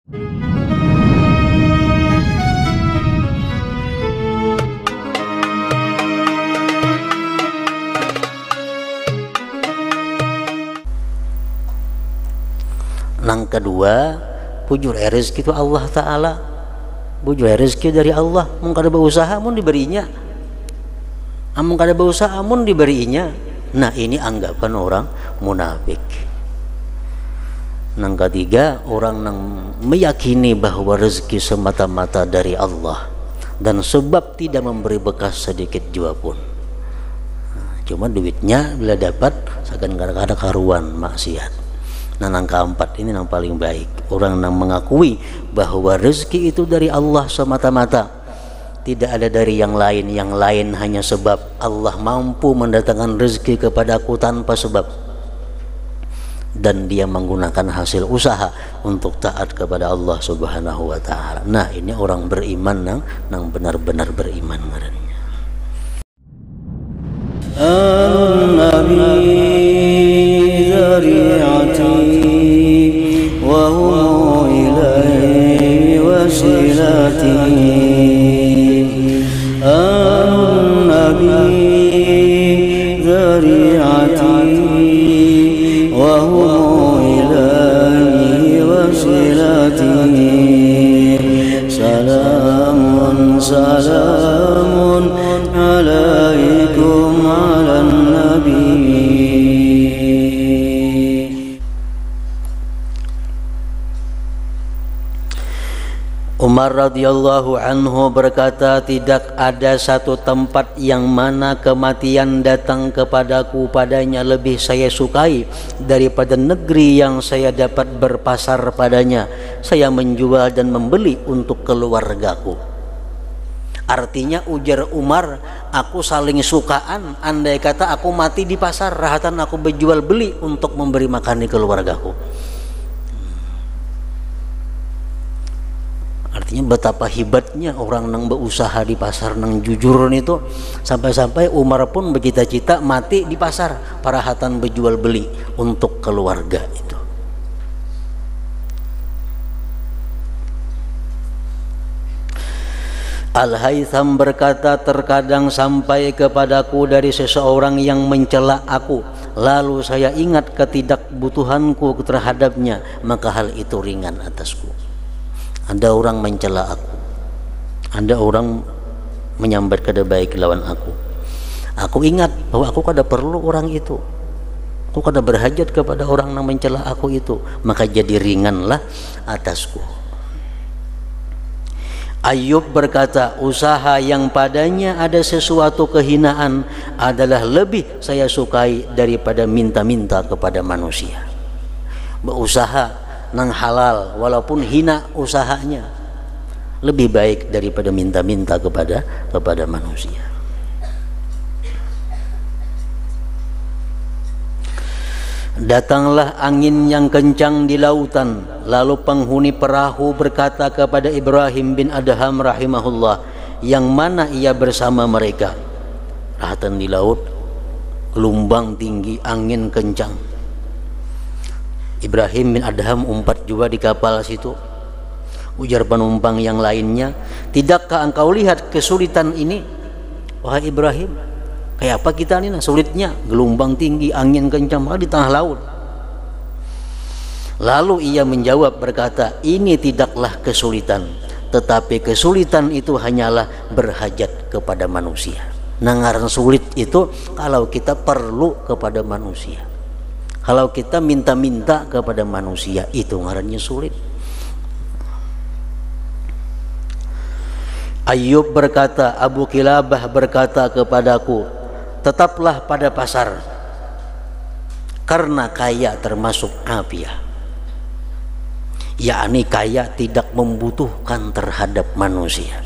Nang kedua, bujur rezeki itu Allah Ta'ala, bujur rezeki dari Allah. Mun kada berusaha mun diberinya, amun kada berusaha mun diberinya. Nah, ini anggapan orang munafik. Nang ketiga, orang yang meyakini bahwa rezeki semata-mata dari Allah dan sebab tidak memberi bekas sedikit jua pun. Cuma duitnya bila dapat sakan kadang-kadang karuan maksiat. Nah, yang keempat ini yang paling baik, orang yang mengakui bahwa rezeki itu dari Allah semata-mata, tidak ada dari yang lain hanya sebab. Allah mampu mendatangkan rezeki kepadaku tanpa sebab, dan dia menggunakan hasil usaha untuk taat kepada Allah Subhanahu wa Ta'ala. Nah, ini orang beriman yang benar-benar beriman ngarannya. وهم إليه وسيلتي النبي ذريعتي وهم إليه وسيلتي سلام سلام عليكم على النبي. Umar radhiyallahu anhu berkata, tidak ada satu tempat yang mana kematian datang kepadaku padanya lebih saya sukai daripada negeri yang saya dapat berpasar padanya. Saya menjual dan membeli untuk keluargaku. Artinya ujar Umar, aku saling sukaan andai kata aku mati di pasar, rahatan aku berjual beli untuk memberi makan di keluargaku. Artinya betapa hebatnya orang yang berusaha di pasar nang jujur itu, sampai-sampai Umar pun bercita-cita mati di pasar parahatan berjual beli untuk keluarga itu. Al-Haytham berkata, terkadang sampai kepadaku dari seseorang yang mencela aku, lalu saya ingat ketidakbutuhanku terhadapnya, maka hal itu ringan atasku. Ada orang mencela aku, ada orang menyambat kada baik lawan aku. Aku ingat bahwa aku kada perlu orang itu, aku kada berhajat kepada orang yang mencela aku itu, maka jadi ringanlah atasku. Ayub berkata, usaha yang padanya ada sesuatu kehinaan adalah lebih saya sukai daripada minta-minta kepada manusia. Berusaha nang halal walaupun hina usahanya lebih baik daripada minta-minta kepada manusia. Datanglah angin yang kencang di lautan, lalu penghuni perahu berkata kepada Ibrahim bin Adham rahimahullah, yang mana ia bersama mereka. Rahatan di laut, gelombang tinggi, angin kencang. Ibrahim bin Adham umpat juga di kapal situ. Ujar penumpang yang lainnya, tidakkah engkau lihat kesulitan ini, wahai Ibrahim? Kayak apa kita ini sulitnya, gelombang tinggi, angin kencang di tengah laut. Lalu ia menjawab berkata, ini tidaklah kesulitan, tetapi kesulitan itu hanyalah berhajat kepada manusia. Nangaran sulit itu kalau kita perlu kepada manusia. Kalau kita minta-minta kepada manusia, itu ngarannya sulit. Ayub berkata, Abu Kilabah berkata kepadaku, tetaplah pada pasar, karena kaya termasuk afiah, yakni kaya tidak membutuhkan terhadap manusia.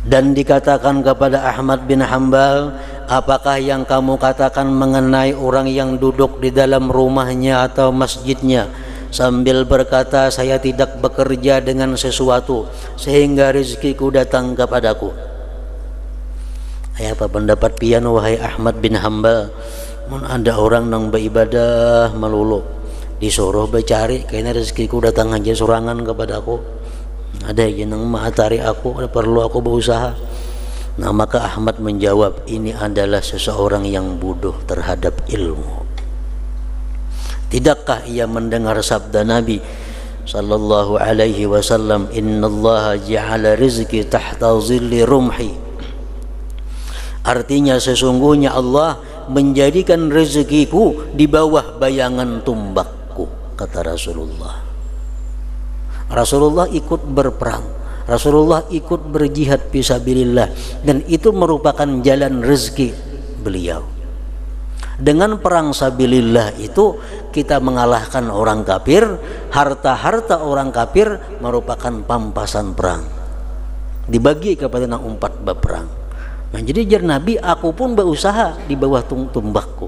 Dan dikatakan kepada Ahmad bin Hanbal, apakah yang kamu katakan mengenai orang yang duduk di dalam rumahnya atau masjidnya sambil berkata, saya tidak bekerja dengan sesuatu sehingga rezekiku datang kepadaku? Apa pendapat pian wahai Ahmad bin Hanbal mun ada orang nang beribadah melulu disuruh becari kayaknya rezekiku datang aja surangan kepada aku, ada yang mengatari aku, ada perlu aku berusaha. Nah maka Ahmad menjawab, ini adalah seseorang yang bodoh terhadap ilmu. Tidakkah ia mendengar sabda Nabi sallallahu alaihi wasallam, innallaha ja'ala rizqi tahta zilli rumhi. Artinya sesungguhnya Allah menjadikan rezekiku di bawah bayangan tumbakku, kata Rasulullah. Rasulullah ikut berperang, Rasulullah ikut berjihad fisabilillah, dan itu merupakan jalan rezeki beliau. Dengan perang sabilillah itu kita mengalahkan orang kafir, harta-harta orang kafir merupakan pampasan perang, dibagi kepada nang umpat berperang. Nah jadi jar Nabi, aku pun berusaha di bawah tumbakku.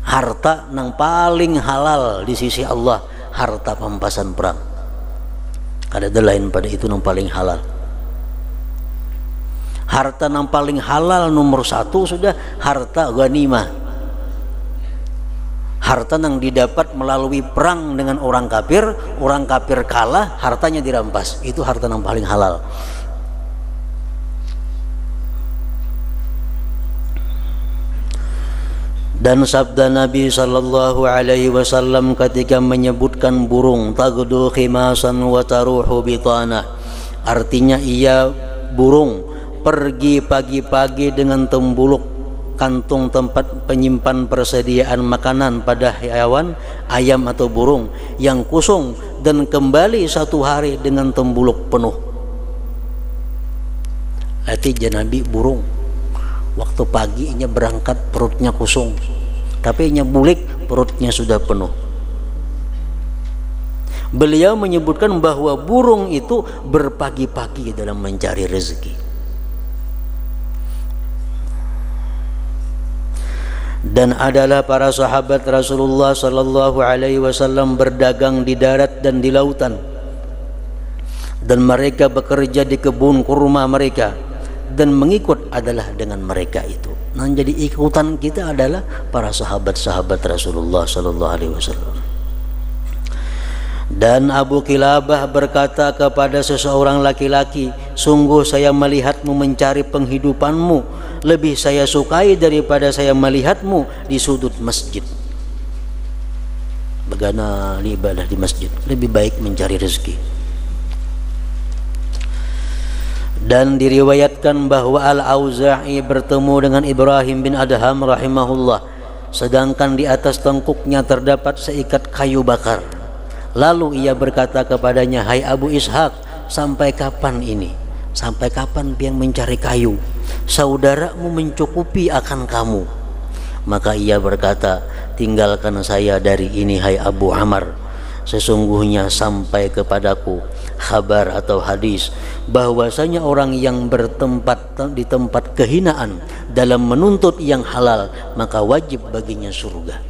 Harta nang paling halal di sisi Allah, harta pampasan perang. Ada lain pada itu nang paling halal. Harta yang paling halal nomor satu sudah harta ghanimah, harta yang didapat melalui perang dengan orang kafir kalah, hartanya dirampas, itu harta yang paling halal. Dan sabda Nabi sallallahu alaihi wasallam ketika menyebutkan burung, tagdu khimasan wa taruhu bitana, artinya ia burung pergi pagi-pagi dengan tembuluk kantung tempat penyimpan persediaan makanan pada hewan, ayam atau burung yang kosong, dan kembali satu hari dengan tembuluk penuh. Artinya Nabi burung waktu pagi nya berangkat perutnya kosong, tapi nya bulik perutnya sudah penuh. Beliau menyebutkan bahwa burung itu berpagi-pagi dalam mencari rezeki. Dan adalah para sahabat Rasulullah sallallahu alaihi wasallam berdagang di darat dan di lautan, dan mereka bekerja di kebun kurma mereka, dan mengikut adalah dengan mereka itu. Nah jadi ikutan kita adalah para sahabat-sahabat Rasulullah sallallahu alaihi wasallam. Dan Abu Kilabah berkata kepada seseorang laki-laki, sungguh saya melihatmu mencari penghidupanmu, lebih saya sukai daripada saya melihatmu di sudut masjid. Bagaimana ibadah di masjid, lebih baik mencari rezeki. Dan diriwayatkan bahwa Al-Auza'i bertemu dengan Ibrahim bin Adham rahimahullah, sedangkan di atas tengkuknya terdapat seikat kayu bakar. Lalu ia berkata kepadanya, hai Abu Ishaq, sampai kapan ini? Sampai kapan pian mencari kayu? Saudaramu mencukupi akan kamu. Maka ia berkata, tinggalkan saya dari ini hai Abu Amr. Sesungguhnya sampai kepadaku kabar atau hadis bahwasanya orang yang bertempat di tempat kehinaan dalam menuntut yang halal, maka wajib baginya surga.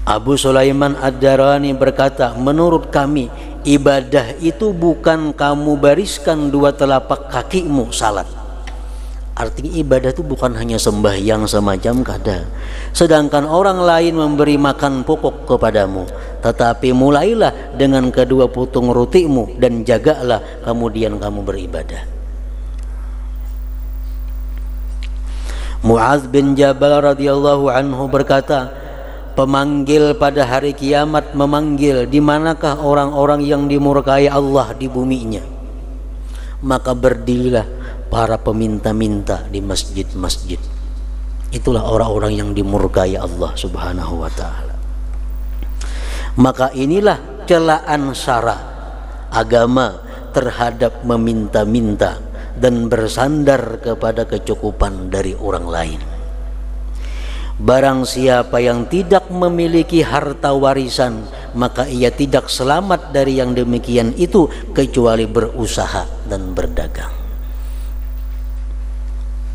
Abu Sulaiman Ad-Darani berkata, menurut kami ibadah itu bukan kamu bariskan dua telapak kakimu salat. Artinya ibadah itu bukan hanya sembahyang semacam kada, sedangkan orang lain memberi makan pokok kepadamu, tetapi mulailah dengan kedua putung rotimu dan jagalah, kemudian kamu beribadah. Mu'adz bin Jabal radhiyallahu anhu berkata, pemanggil pada hari kiamat memanggil, di manakah orang-orang yang dimurkai Allah di buminya? Maka berdirilah para peminta-minta di masjid-masjid. Itulah orang-orang yang dimurkai Allah subhanahu wa ta'ala. Maka inilah celaan syara agama terhadap meminta-minta dan bersandar kepada kecukupan dari orang lain. Barang siapa yang tidak memiliki harta warisan, maka ia tidak selamat dari yang demikian itu kecuali berusaha dan berdagang.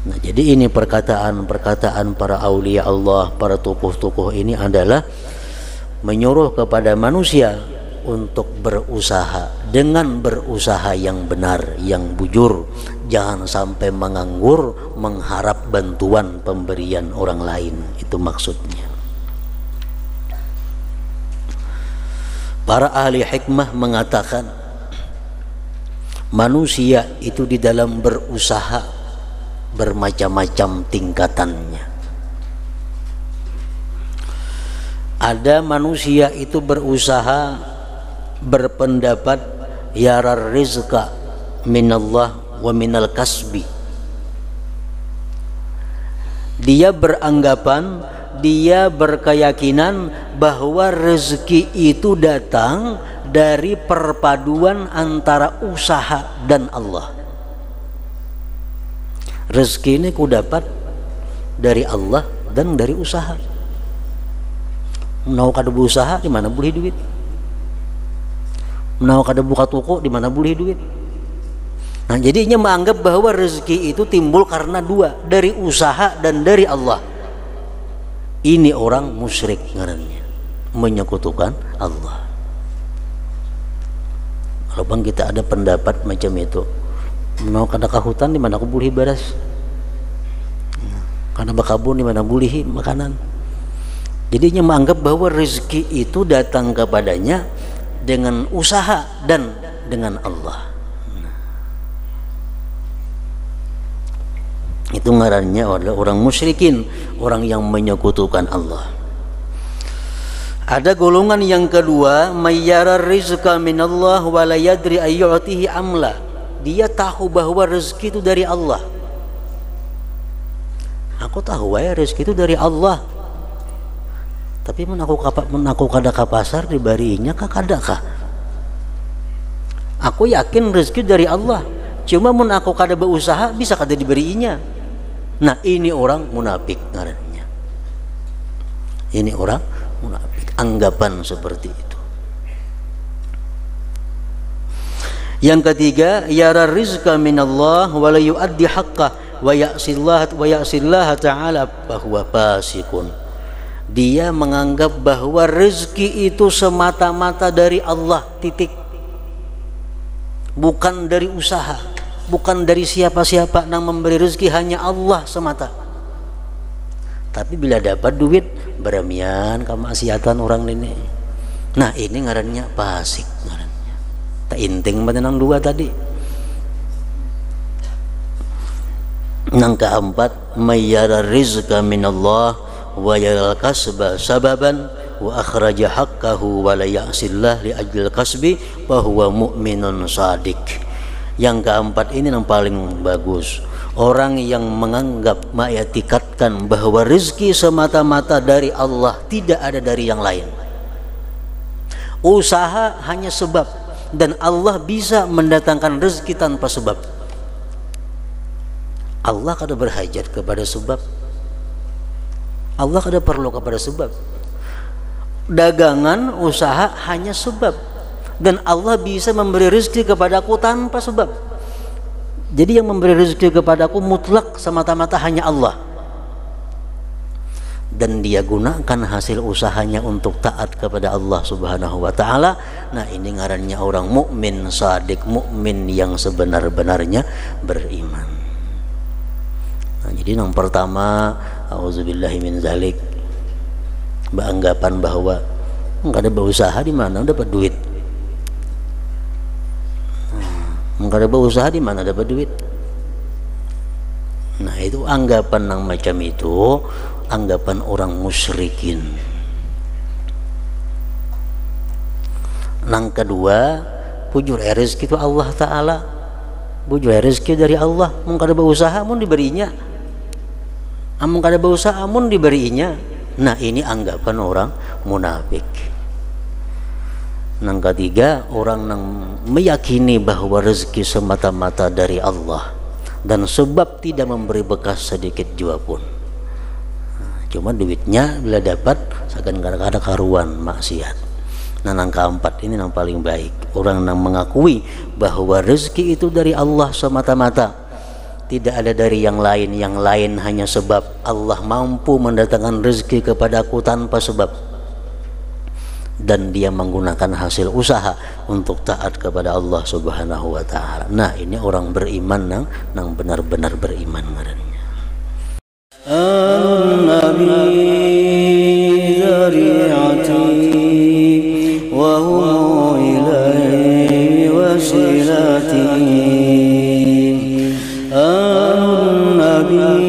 Nah, jadi ini perkataan-perkataan para aulia Allah, para tokoh-tokoh ini adalah menyuruh kepada manusia untuk berusaha dengan berusaha yang benar, yang bujur. Jangan sampai menganggur mengharap bantuan pemberian orang lain. Itu maksudnya. Para ahli hikmah mengatakan manusia itu di dalam berusaha bermacam-macam tingkatannya. Ada manusia itu berusaha berpendapat yarar rizqa minallah wa minal kasbi. Dia beranggapan, dia berkeyakinan bahwa rezeki itu datang dari perpaduan antara usaha dan Allah. Rezeki ini ku dapat dari Allah dan dari usaha. Mau kada berusaha di mana boleh duit. Mau kada buka toko di mana boleh duit. Nah, jadinya menganggap bahwa rezeki itu timbul karena dua, dari usaha dan dari Allah. Ini orang musyrik ngarannya, menyekutukan Allah. Kalau bang kita ada pendapat macam itu, mau kada ke hutan di mana aku boleh beras, karena bakabun di mana boleh makanan. Jadinya menganggap bahwa rezeki itu datang kepadanya dengan usaha dan dengan Allah. Itu ngarannya adalah orang musyrikin, orang yang menyekutukan Allah. Ada golongan yang kedua, mayyara rizqa minallah wa la yadri ayyu'tihi amla. Dia tahu bahwa rezeki itu dari Allah. Aku tahu ya rezeki itu dari Allah. Tapi aku kada ka pasar dibarinya kah kada kah? Aku yakin rezeki dari Allah. Cuma mun aku kada berusaha bisa kada diberinya. Nah, ini orang munafik ngarannya. Ini orang munafik, anggapan seperti itu. Yang ketiga, yara rizqa minallah wa la yuaddi haqqah wa ya'sillah ta'ala bahwa fasikun. Dia menganggap bahwa rezeki itu semata-mata dari Allah, titik. Bukan dari usaha, bukan dari siapa-siapa yang memberi rezeki, hanya Allah semata. Tapi bila dapat duit beramian kemaksiatan orang ini. Nah, ini ngarannya fasik ngarannya. Tak inting menang dua tadi. Yang keempat, mayyara rizqa minallah wa yaral kasba sababan wa akhraja haqqahu wa la ya'sillah li ajlil kasbi wa huwa mu'minun shadiq. Yang keempat ini yang paling bagus. Orang yang menganggap, mengitikadkan bahwa rezeki semata-mata dari Allah, tidak ada dari yang lain. Usaha hanya sebab, dan Allah bisa mendatangkan rezeki tanpa sebab. Allah kada berhajat kepada sebab. Allah kada perlu kepada sebab. Dagangan, usaha hanya sebab, dan Allah bisa memberi rezeki kepadaku tanpa sebab. Jadi yang memberi rezeki kepadaku mutlak semata-mata hanya Allah. Dan dia gunakan hasil usahanya untuk taat kepada Allah Subhanahu wa taala. Nah, ini ngarannya orang mukmin shadiq, mukmin yang sebenar-benarnya beriman. Nah, jadi yang pertama, auzubillahi min zalik, beranggapan bahwa enggak ada berusaha di mana dapat duit. Enggak ada berusaha di mana dapat duit. Nah, itu anggapan yang macam itu, anggapan orang musyrikin. Yang kedua, bujur rezeki itu Allah Ta'ala, bujur rezeki dari Allah. Mun kada berusaha mun diberinya, amun kada berusaha mun diberinya. Nah, ini anggapan orang munafik. Yang ketiga, orang yang meyakini bahwa rezeki semata-mata dari Allah dan sebab tidak memberi bekas sedikit jua pun. Cuma duitnya bila dapat seakan kadang-kadang karuan maksiat. Nah, yang keempat ini yang paling baik, orang yang mengakui bahwa rezeki itu dari Allah semata-mata, tidak ada dari yang lain hanya sebab. Allah mampu mendatangkan rezeki kepadaku tanpa sebab. dan dia menggunakan hasil usaha untuk taat kepada Allah Subhanahu wa taala. Nah, ini orang beriman nang benar-benar beriman ngarannya. An-Nabi dzari'ati wa hum ilaihi wasilati. An-Nabi